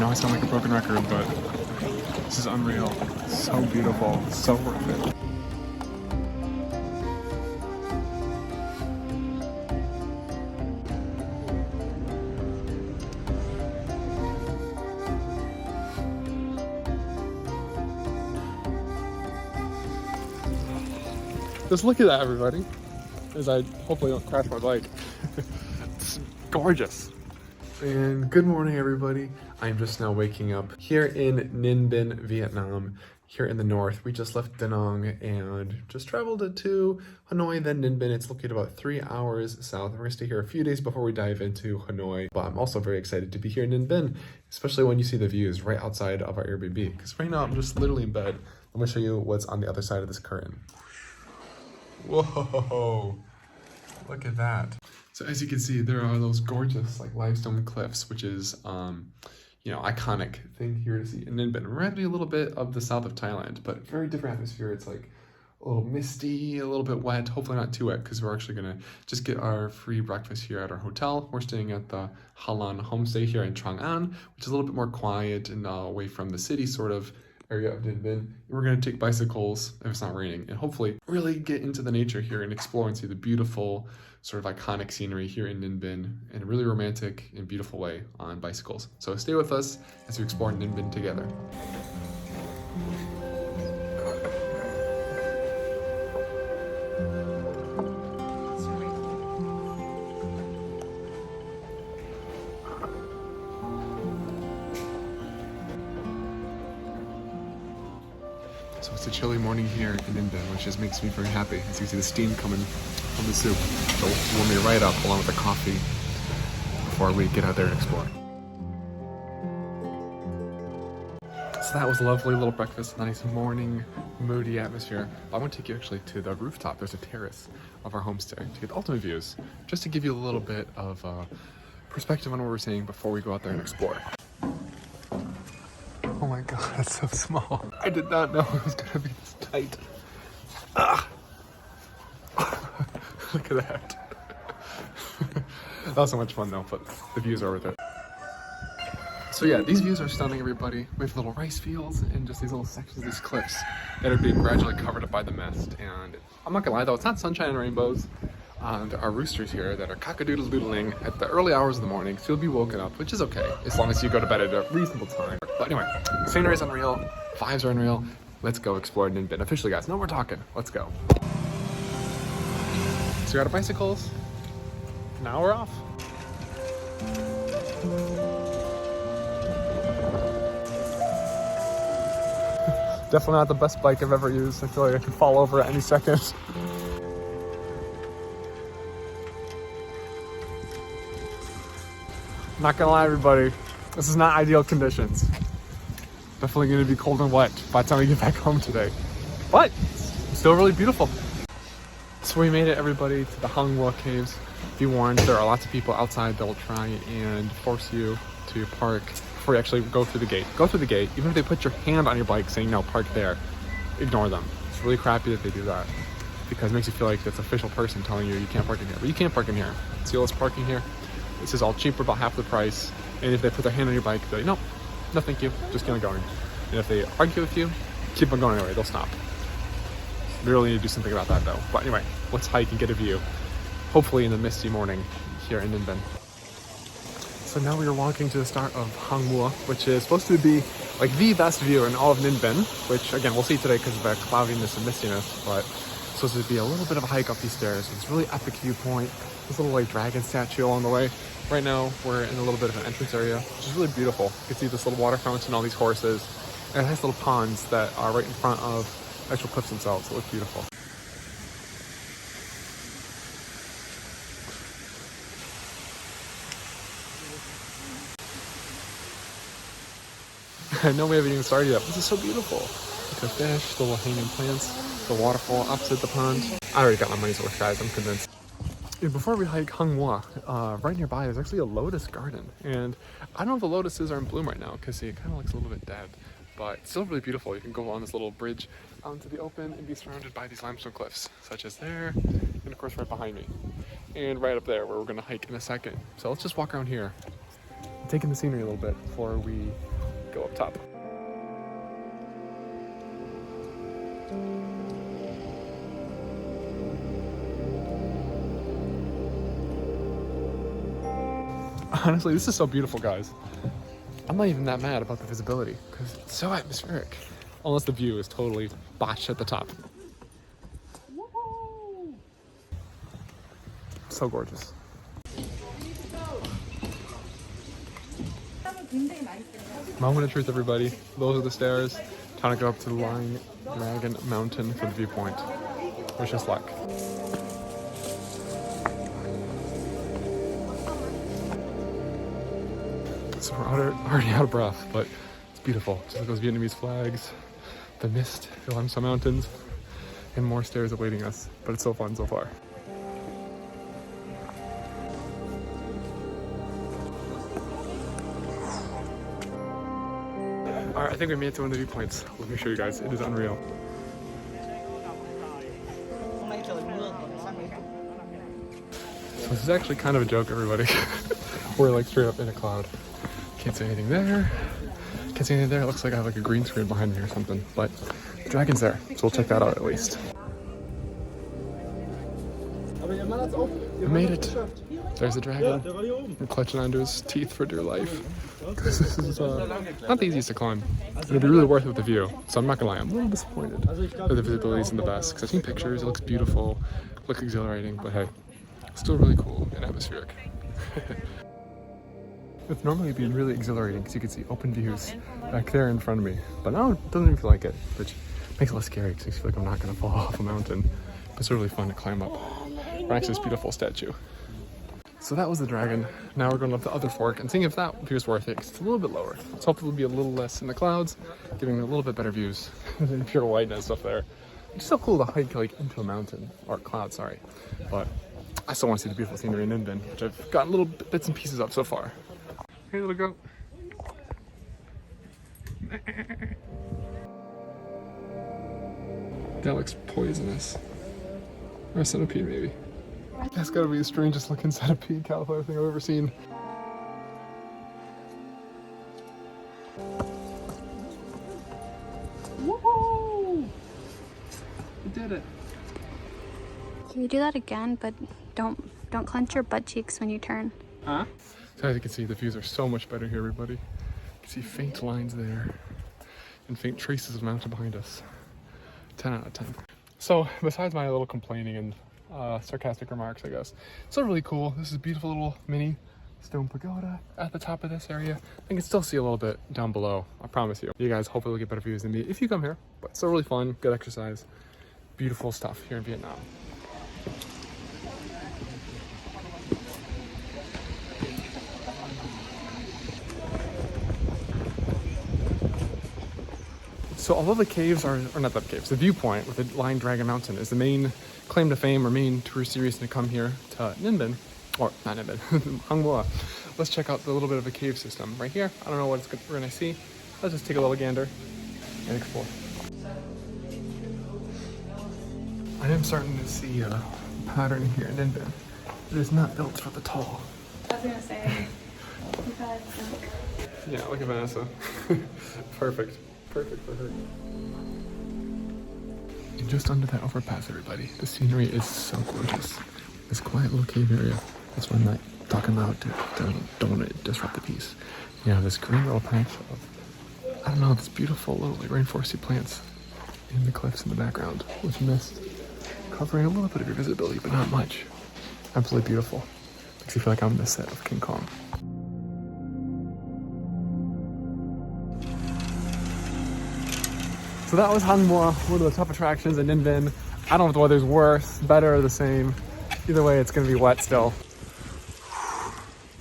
know I sound like a broken record, but this is unreal. So beautiful, so worth it. Just look at that, everybody, as I hopefully don't crash my bike. It's gorgeous. And good morning, everybody. I'm just now waking up here in Ninh Binh, Vietnam, here in the north. We just left Da Nang and just traveled to Hanoi, then Ninh Binh. It's located about 3 hours south. We're gonna stay here a few days before we dive into Hanoi. But I'm also very excited to be here in Ninh Binh, especially when you see the views right outside of our Airbnb. Because right now I'm just literally in bed. Let me show you what's on the other side of this curtain. Whoa, look at that. So as you can see, there are those gorgeous like limestone cliffs, which is, you know, iconic thing here to see in Ninh Binh. Reminds me a little bit of the south of Thailand, but very different atmosphere. It's like a little misty, a little bit wet, hopefully not too wet because we're actually gonna just get our free breakfast here at our hotel. We're staying at the Halan homestay here in Trang An, which is a little bit more quiet and away from the city sort of area of Ninh Binh. We're going to take bicycles if it's not raining and hopefully really get into the nature here and explore and see the beautiful sort of iconic scenery here in Ninh Binh in a really romantic and beautiful way on bicycles. So stay with us as we explore Ninh Binh together. So it's a chilly morning here in Ninh Binh, which just makes me very happy. As you can see the steam coming from the soup. So it'll warm me right up along with the coffee before we get out there and explore. So that was a lovely little breakfast, nice morning, moody atmosphere. I want to take you actually to the rooftop. There's a terrace of our homestay to get the ultimate views, just to give you a little bit of perspective on what we're seeing before we go out there and explore. Oh my god, it's so small. I did not know it was gonna be this tight. Ah. Look at that. That was so much fun though, but the views are worth it. So yeah, these views are stunning, everybody. We have little rice fields and just these little sections of these cliffs that are being gradually covered up by the mist. And I'm not gonna lie though, it's not sunshine and rainbows. There are roosters here that are cock-a-doodle-doodling at the early hours of the morning, so you'll be woken up, which is okay, as long as you go to bed at a reasonable time. But anyway, scenery is unreal, vibes are unreal. Let's go explore Ninh Binh. Officially, guys, no more talking. Let's go. So we got our bicycles. Now we're off. Definitely not the best bike I've ever used. I feel like I could fall over at any second. Not gonna lie, everybody, this is not ideal conditions. Definitely gonna be cold and wet by the time we get back home today, but still really beautiful. So we made it, everybody, to the Hang Mua caves. Be warned, there are lots of people outside that will try and force you to park before you actually go through the gate. Go through the gate, even if they put your hand on your bike saying no, park there, ignore them. It's really crappy that they do that because it makes you feel like it's an official person telling you you can't park in here, but you can't park in here. See all this parking here? This is all cheaper, about half the price. And if they put their hand on your bike, they're like, no, thank you, just keep on going. And if they argue with you, keep on going anyway, they'll stop. We really need to do something about that though. But anyway, let's hike and get a view. Hopefully in the misty morning here in Ninh Binh. So now we are walking to the start of Hang Mua, which is supposed to be like the best view in all of Ninh Binh, which again, we'll see today because of the cloudiness and mistiness, but it's supposed to be a little bit of a hike up these stairs. It's a really epic viewpoint. This little like dragon statue along the way. Right now we're in a little bit of an entrance area, which is really beautiful. You can see this little water fountain, all these horses, and it has little ponds that are right in front of actual cliffs themselves. It looks beautiful. I know we haven't even started yet. This is so beautiful. The fish, the little hanging plants, the waterfall opposite the pond. I already got my money's worth, guys. I'm convinced. Before we hike Hang Mua, right nearby is actually a lotus garden, and I don't know if the lotuses are in bloom right now because it kind of looks a little bit dead, but it's still really beautiful. You can go on this little bridge out into the open and be surrounded by these limestone cliffs, such as there, and of course right behind me, and right up there where we're going to hike in a second. So let's just walk around here. take in the scenery a little bit before we go up top. Honestly, this is so beautiful, guys. I'm not even that mad about the visibility because it's so atmospheric. Unless the view is totally botched at the top. Woohoo! So gorgeous. Moment of truth, everybody. Those are the stairs. Time to go up to the Lying Dragon Mountain for the viewpoint. Wish us luck. So we're already out of breath, but it's beautiful. Just like those Vietnamese flags, the mist, the limestone mountains, and more stairs awaiting us. But it's so fun so far. All right, I think we made it to one of the viewpoints. Let me show you guys. It is unreal. So this is actually kind of a joke, everybody. We're like straight up in a cloud. Can't see anything there. Can't see anything there. It looks like I have like a green screen behind me or something. But the dragon's there, so we'll check that out at least. We made it. There's the dragon. We're clutching onto his teeth for dear life. This is not the easiest to climb. It'll be really worth it with the view. So I'm not gonna lie, I'm a little disappointed that the visibility isn't the best. Because I've seen pictures, it looks beautiful, looks exhilarating, but hey, it's still really cool and atmospheric. It's normally being really exhilarating because you can see open views back there in front of me. But now it doesn't even feel like it, which makes it less scary because I feel like I'm not gonna fall off a mountain. But it's really fun to climb up right next to this beautiful statue. So that was the dragon. Now we're going up the other fork and seeing if that view is worth it because it's a little bit lower. Let's hope it'll be a little less in the clouds, giving a little bit better views than pure whiteness up there. It's so cool to hike like into a mountain, or cloud, sorry. But I still want to see the beautiful scenery in Ninh Binh, which I've gotten little bits and pieces of so far. Hey, little goat. That looks poisonous. Or a centipede, maybe. That's gotta be the strangest looking centipede caterpillar thing I've ever seen. Woohoo! We did it. Can you do that again, but don't clench your butt cheeks when you turn. Huh? So as you can see, the views are so much better here, everybody. You can see faint lines there and faint traces of mountain behind us. 10 out of 10. So besides my little complaining and sarcastic remarks, I guess, it's still really cool. This is a beautiful little mini stone pagoda at the top of this area. I can still see a little bit down below, I promise you. You guys hopefully will get better views than me if you come here, but it's still really fun, good exercise, beautiful stuff here in Vietnam. So although the caves are, or not the caves, the viewpoint with the Lying Dragon Mountain is the main claim to fame or main tourist reason to come here to Ninh Binh, or not Ninh Binh, Hang Mua. Let's check out the little bit of a cave system right here. I don't know what we're gonna see. Let's just take a little gander and explore. I am starting to see a pattern here in Ninh Binh. It is not built for the tall. I was gonna say, yeah, look at Vanessa. Perfect. Perfect for her. And just under that overpass, everybody, the scenery is so gorgeous. This quiet little cave area, that's what I'm not talking about. Don't want to disrupt the peace. You know, this green little patch of, I don't know, this beautiful little like, rainforesty plants in the cliffs in the background with mist covering a little bit of your visibility, but not much. Absolutely beautiful. Makes you feel like I'm in the set of King Kong. So that was Hang Mua, one of the top attractions in Ninh Binh. I don't know if the weather's worse, better, or the same. Either way, it's gonna be wet still.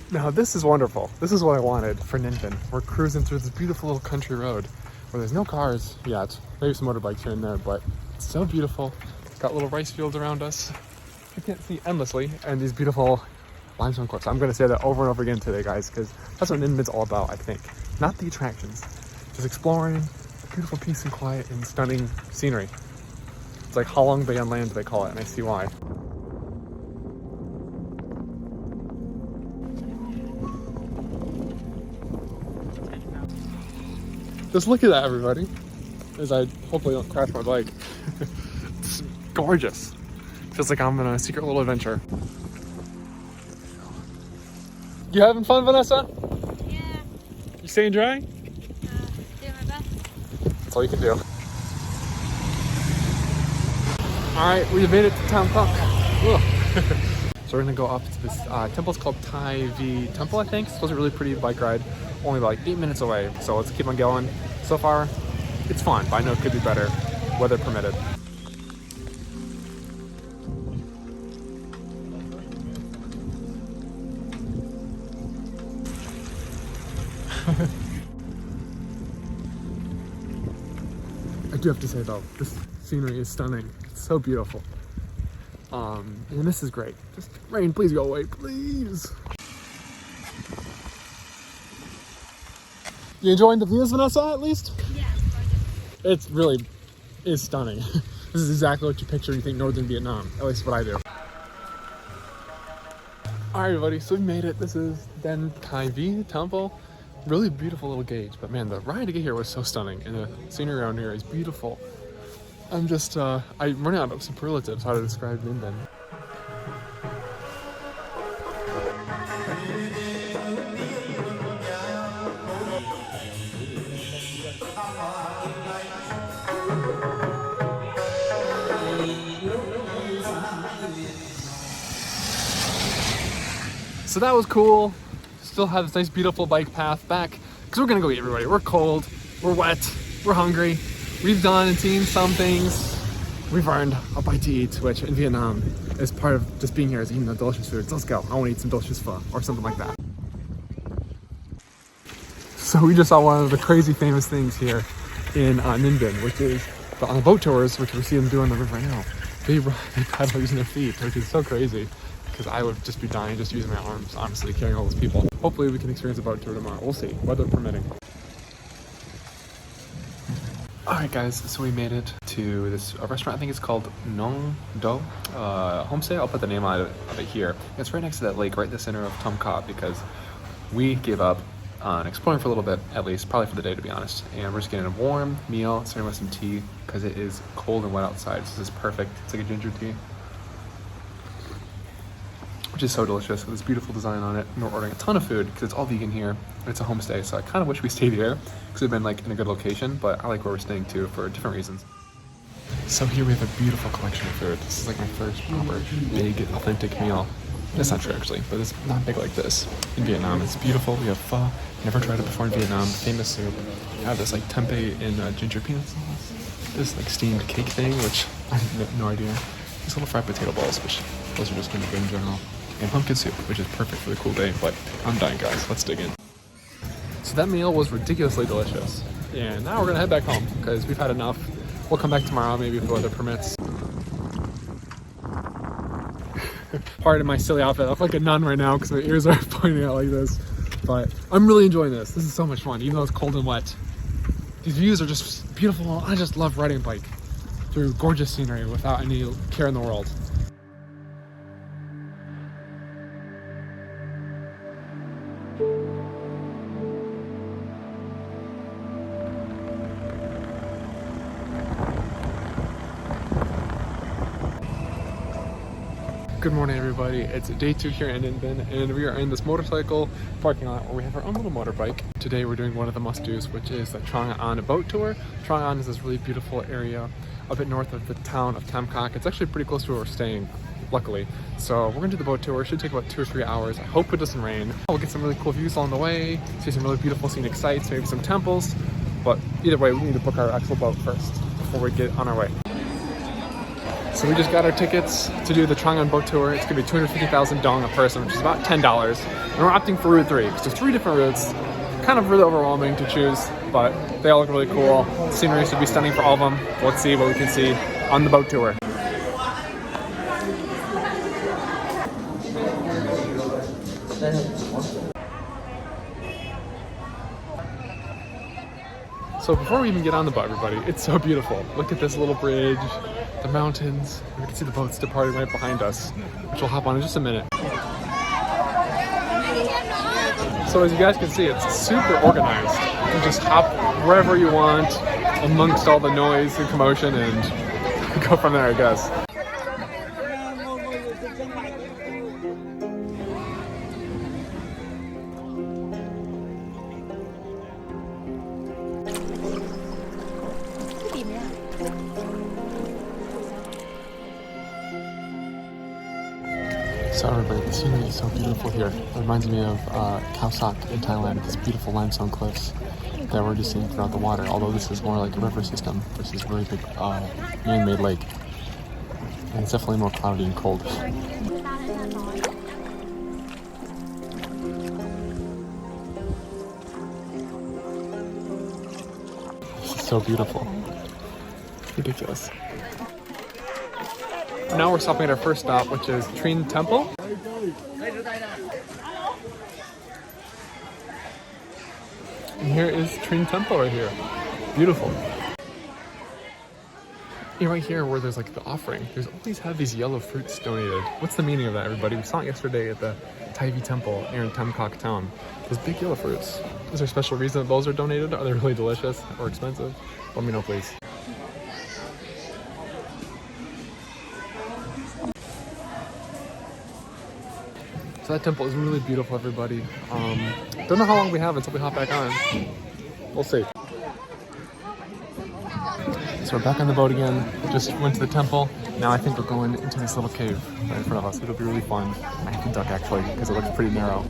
Now this is wonderful. This is what I wanted for Ninh Binh. We're cruising through this beautiful little country road where there's no cars yet. Maybe some motorbikes here and there, but it's so beautiful. It's got little rice fields around us. You can't see endlessly, and these beautiful limestone cliffs. I'm gonna say that over and over again today, guys, because that's what Ninh Binh's all about, I think. Not the attractions, just exploring, beautiful peace and quiet and stunning scenery. It's like Halong Bay on land, they call it, and I see why. Just look at that, everybody. As I hopefully don't crash my bike. It's gorgeous. Feels like I'm on a secret little adventure. You having fun, Vanessa? Yeah. You staying dry? Doing my best. That's all you can do. Alright, we made it to Tam Coc. So we're gonna go up to this temple. It's called Thai V Temple, I think. It's supposed to be a really pretty bike ride. Only like 8 minutes away. So let's keep on going. So far, it's fun, but I know it could be better, weather permitted. I do have to say though, this scenery is stunning. It's so beautiful. And this is great. Just rain, please go away, please. You enjoying the views, Vanessa, at least? Yeah, gorgeous. It's really is stunning. This is exactly what you picture when you think Northern Vietnam, at least what I do. Alright everybody, so we made it. This is Den Thai V Temple. Really beautiful little gauge, but man, the ride to get here was so stunning, and the scenery around here is beautiful. I'm just, I'm running out of superlatives how to describe Ninh Binh. So that was cool. Still have this nice beautiful bike path back because we're gonna go eat, everybody. We're cold, we're wet, we're hungry. We've done and seen some things. We've earned a bite to eat, which in Vietnam is part of just being here, is eating the delicious foods. Let's go. I want to eat some delicious pho or something like that. So we just saw one of the crazy famous things here in Ninh Binh, which is on the boat tours, which we see them doing on the river right now. They paddle using their feet, which is so crazy. Because I would just be dying just using my arms, honestly, carrying all those people. Hopefully we can experience a boat tour tomorrow. We'll see, weather permitting. Alright guys, so we made it to this restaurant. I think it's called Nong Do Homestay. I'll put the name of it here. It's right next to that lake, right in the center of Tam Coc, because we gave up on exploring for a little bit, at least, probably for the day to be honest. And we're just getting a warm meal, serving with some tea, because it is cold and wet outside. So this is perfect. It's like a ginger tea, which is so delicious with this beautiful design on it. And we're ordering a ton of food because it's all vegan here. It's a homestay, so I kind of wish we stayed here because we've been like in a good location, but I like where we're staying too for different reasons. So here we have a beautiful collection of food. This is like my first proper big authentic meal. That's not true actually, but it's not big like this in Vietnam. It's beautiful. We have pho. Never tried it before in Vietnam. Famous soup. We have this like tempeh in ginger peanut sauce. This like steamed cake thing, which I have no idea. These little fried potato balls, which those are just gonna be good in general. And pumpkin soup, which is perfect for the cool day, but I'm dying guys, let's dig in. So that meal was ridiculously delicious. And now we're gonna head back home because we've had enough. We'll come back tomorrow, maybe if the weather permits. Pardon my silly outfit, I look like a nun right now because my ears are pointing out like this. But I'm really enjoying this. This is so much fun, even though it's cold and wet. These views are just beautiful. I just love riding a bike through gorgeous scenery without any care in the world. Good morning everybody, it's day 2 here in Ninh Binh and we are in this motorcycle parking lot where we have our own little motorbike. Today we're doing one of the must-dos, which is the Trang An boat tour. Trang An is this really beautiful area a bit north of the town of Tam Coc. It's actually pretty close to where we're staying, luckily. So we're gonna do the boat tour. It should take about 2 or 3 hours. I hope it doesn't rain. We'll get some really cool views along the way, see some really beautiful scenic sights, maybe some temples. But either way, we need to book our actual boat first before we get on our way. So we just got our tickets to do the Trang An boat tour. It's gonna be 250,000 dong a person, which is about $10. And we're opting for Route 3, because there's 3 different routes. Kind of really overwhelming to choose, but they all look really cool. The scenery should be stunning for all of them. Let's see what we can see on the boat tour. So before we even get on the boat, everybody, it's so beautiful. Look at this little bridge, the mountains. We can see the boats departing right behind us, which we'll hop on in just a minute. So as you guys can see, it's super organized. can just hop wherever you want amongst all the noise and commotion and go from there, I guess. So everybody, the scenery is so beautiful here. It reminds me of Khao Sok in Thailand, these beautiful limestone cliffs that we're just seeing throughout the water, although this is more like a river system versus a really big man-made lake. And it's definitely more cloudy and cold. This is so beautiful. It's ridiculous. Now we're stopping at our first stop, which is Trin Temple. And here is Trin Temple right here. Beautiful. And right here where there's like the offering, there's always have these yellow fruits donated. What's the meaning of that, everybody? We saw it yesterday at the Thai Temple here in Tam Coc town. Those big yellow fruits. Is there a special reason that those are donated? Are they really delicious or expensive? Let me know, please. So that temple is really beautiful, everybody. Don't know how long we have until we hop back on. We'll see. So we're back on the boat again. Just went to the temple. Now I think we're going into this little cave right in front of us. It'll be really fun. I have to duck actually because it looks pretty narrow.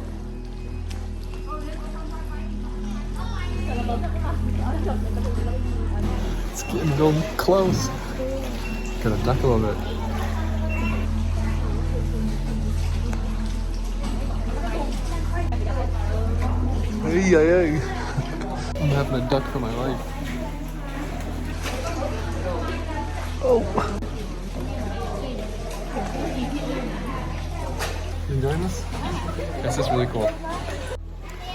It's getting real close. Gotta duck a little bit. Hey. I'm having a duck for my life. Oh. You enjoying this? This is really cool.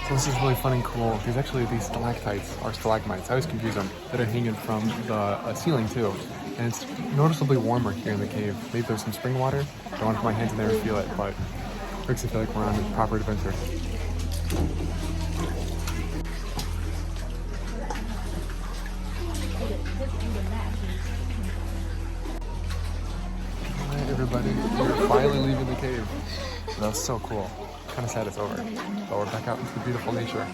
So this is really fun and cool. There's actually these stalactites or stalagmites, I always confuse them, that are hanging from the ceiling too. And it's noticeably warmer here in the cave. Maybe there's some spring water. I don't want to put my hands in there and feel it, but it makes me feel like we're on a proper adventure. Alright everybody, we're finally leaving the cave. That was so cool. Kind of sad it's over, but we're back out into the beautiful nature.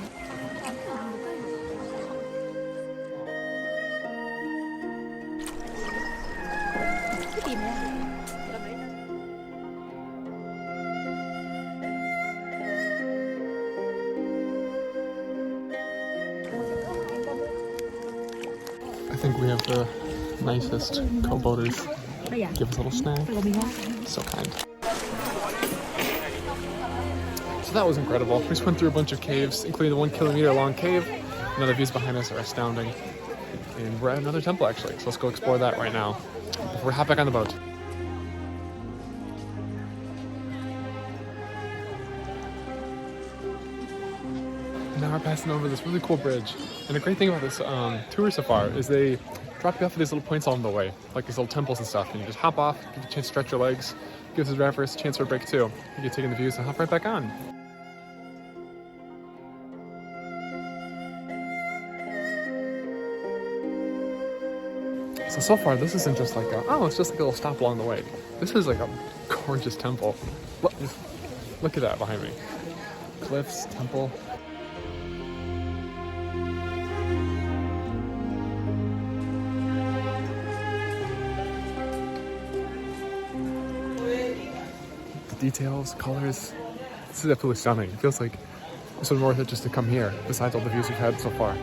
I think we have the nicest co-boaters. Give us a little snack. So kind. So that was incredible. We just went through a bunch of caves, including the 1 kilometer long cave. Now the views behind us are astounding. And we're at another temple actually, so let's go explore that right now. We're hop back on the boat. Now we're passing over this really cool bridge. And the great thing about this tour so far is they drop you off at these little points along the way, like these little temples and stuff, and you just hop off, give you a chance to stretch your legs, gives the drivers a chance for a break too. You get taking the views and hop right back on. So far this isn't just like it's just like a little stop along the way. This is like a gorgeous temple. Look at that behind me. Cliffs, temple. Details, colors, this is absolutely stunning. It feels like it's been worth it just to come here, besides all the views we've had so far.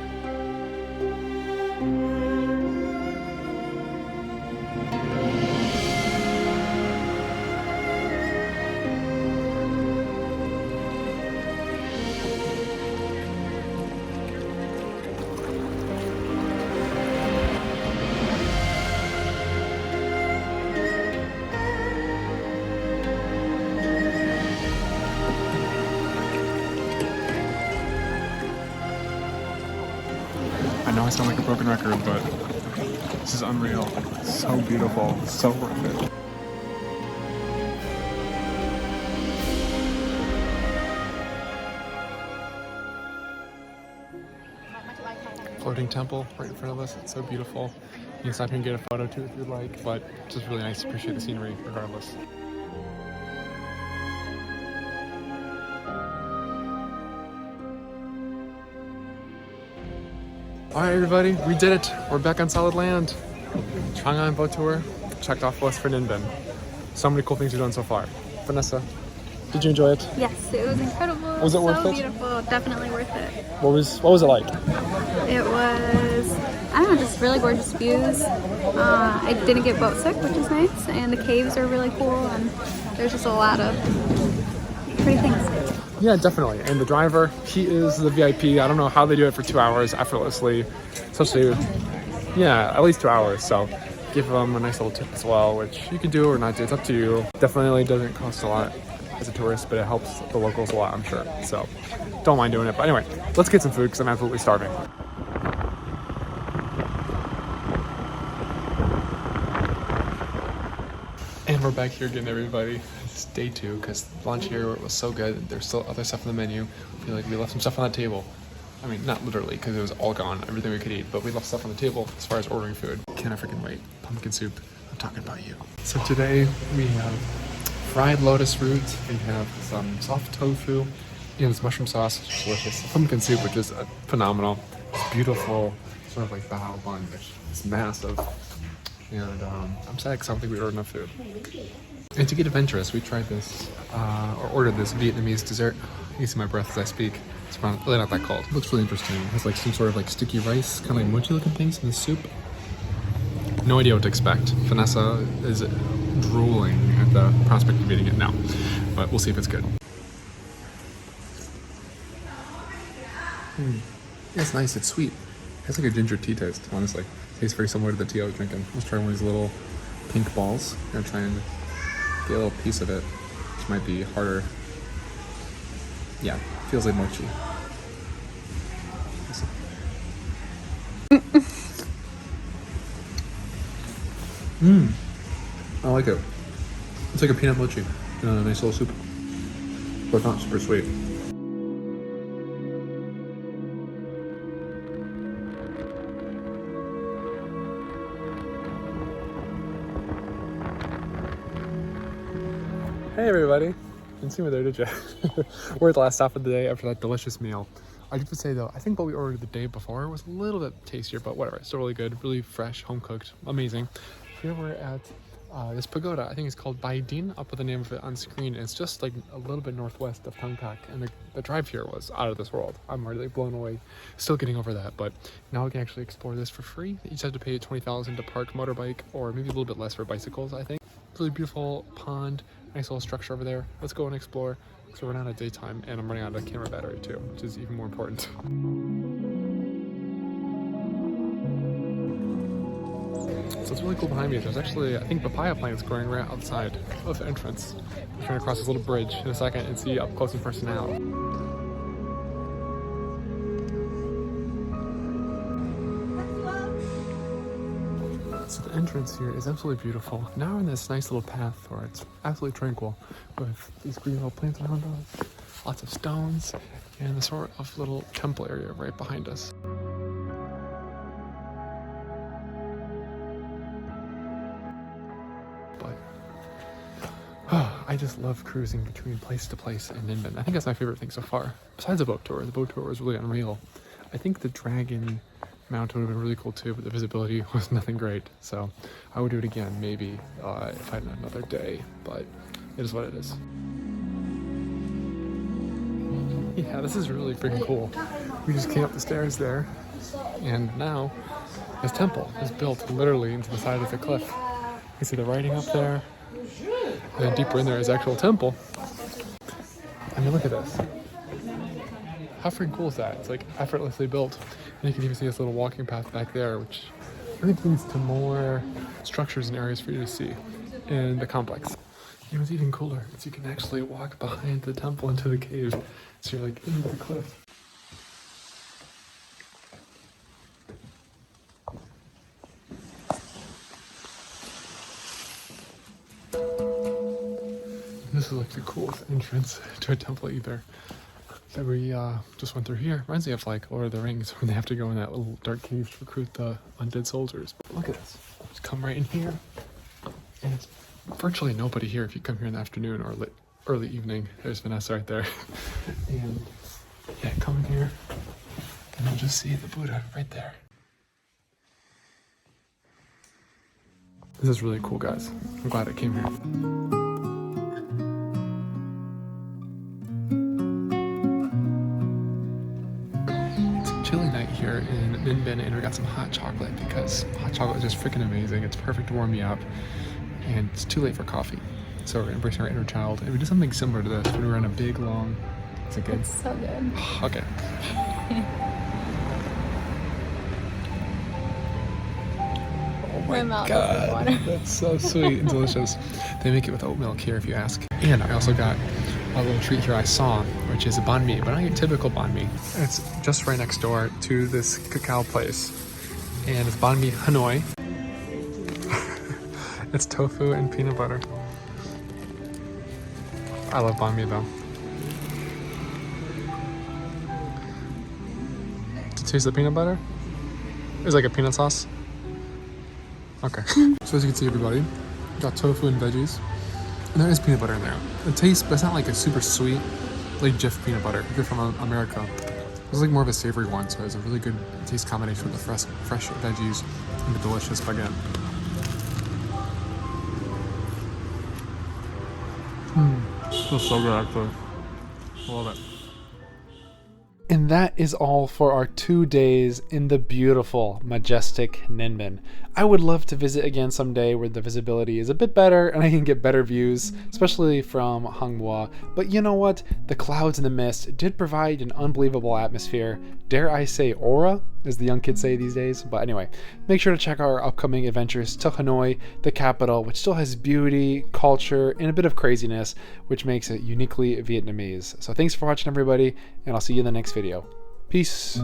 I know I sound like a broken record, but this is unreal. It's so beautiful, so worth it. floating temple right in front of us. It's so beautiful. You can stop here and get a photo too if you'd like, but it's just really nice to appreciate the scenery regardless. Alright everybody, we did it. We're back on solid land. Trang An boat tour, checked off list for Ninh Binh. So many cool things we've done so far. Vanessa, did you enjoy it? Yes, it was incredible. Was it worth it? So beautiful. Definitely worth it. What was it like? It was, I don't know, just really gorgeous views. I didn't get boat sick, which is nice, and the caves are really cool, and there's just a lot of pretty things. Yeah, definitely. And the driver, he is the VIP. I don't know how they do it for 2 hours effortlessly. Especially, yeah, at least 2 hours. So give them a nice little tip as well, which you can do or not do. It's up to you. Definitely doesn't cost a lot as a tourist, but it helps the locals a lot, I'm sure. So don't mind doing it. But anyway, let's get some food because I'm absolutely starving. And we're back here again, everybody. It's day 2 because lunch here was so good. There's still other stuff on the menu. I feel like we left some stuff on the table. I mean, not literally because it was all gone, everything we could eat, but we left stuff on the table as far as ordering food. Can't I freaking wait. Pumpkin soup. I'm talking about you. So today we have fried lotus roots. We have some soft tofu. And this mushroom sauce, which is delicious. Pumpkin soup, which is phenomenal. It's beautiful, sort of like bao bun, which is massive. And I'm sad because I don't think we ordered enough food. And to get adventurous, we tried this, or ordered this Vietnamese dessert. You can see my breath as I speak. It's really not that cold. It looks really interesting. It has like some sort of like sticky rice, kind of like mochi looking things in the soup. No idea what to expect. Vanessa is drooling at the prospect of eating it now, but we'll see if it's good. It's nice, it's sweet. It has like a ginger tea taste, honestly. Tastes very similar to the tea I was drinking. Let's try one of these little pink balls. I'm gonna try and get a little piece of it, which might be harder. Yeah, feels like mochi. I like it. It's like a peanut mochi in a nice little soup, but it's not super sweet. Hey everybody, didn't see me there, did you? We're at the last stop of the day after that delicious meal. I have to say though, I think what we ordered the day before was a little bit tastier, but whatever, it's still really good, really fresh, home cooked, amazing. Here we're at this pagoda, I think it's called Bai Dinh. I'll put the name of it on screen. It's just like a little bit northwest of Tam Coc, and the drive here was out of this world. I'm already blown away, still getting over that, but now we can actually explore this for free. You just have to pay $20,000 to park motorbike, or maybe a little bit less for bicycles, I think. Really beautiful pond, nice little structure over there. Let's go and explore. So we're running out of daytime, and I'm running out of camera battery too, which is even more important. So it's really cool behind me. There's actually, I think, papaya plants growing right outside of the entrance. We're trying to cross this little bridge in a second and see up close and personal. So the entrance here is absolutely beautiful. Now we're in this nice little path where it's absolutely tranquil with these green little plants around us, lots of stones, and the sort of little temple area right behind us. But I just love cruising between place to place in Ninh Binh. I think that's my favorite thing so far. Besides the boat tour was really unreal. I think the Dragon Mountain would have been really cool too, but the visibility was nothing great. So I would do it again, maybe if I had another day, but it is what it is. Yeah, this is really freaking cool. We just came up the stairs there, and now this temple is built literally into the side of the cliff. You see the writing up there, and then deeper in there is the actual temple. I mean, look at this. How freaking cool is that? It's like effortlessly built. And you can even see this little walking path back there, which I think leads to more structures and areas for you to see in the complex. You know, what's even cooler is you can actually walk behind the temple into the cave. So you're like into the cliff. This is like the coolest entrance to a temple either. that we just went through here reminds me of like Lord of the Rings when they have to go in that little dark cave to recruit the undead soldiers. But look at this. Just come right in here, and it's virtually nobody here if you come here in the afternoon or early evening. There's Vanessa right there. And yeah, come in here and you'll just see the Buddha right there. This is really cool, guys. I'm glad I came here. It's a chilly night here in Ninh Binh, and we got some hot chocolate because hot chocolate is just freaking amazing. It's perfect to warm me up, and it's too late for coffee. So we're embracing our inner child, and we did something similar to this when we were on a big, long... Is it good? It's so good. Okay. My mouth is water. That's so sweet and delicious. They make it with oat milk here, if you ask. And I also got a little treat here I saw, which is a banh mi, but not your typical banh mi. It's just right next door to this cacao place, and it's banh mi Hanoi. It's tofu and peanut butter. I love banh mi though. To taste the peanut butter? It's like a peanut sauce. Okay. So as you can see, everybody, got tofu and veggies, and there is peanut butter in there. It tastes, but it's not like a super sweet, like Jif peanut butter. If you're from America, it's like more of a savory one, so it's a really good taste combination with the fresh veggies and the delicious baguette. Feels so good, actually. I love it. And that is all for our 2 days in the beautiful, majestic Ninh Binh. I would love to visit again someday where the visibility is a bit better and I can get better views, especially from Hang Mua. But you know what? The clouds and the mist did provide an unbelievable atmosphere. Dare I say aura, as the young kids say these days. But anyway, make sure to check out our upcoming adventures to Hanoi, the capital, which still has beauty, culture, and a bit of craziness, which makes it uniquely Vietnamese. So thanks for watching, everybody, and I'll see you in the next video. Peace.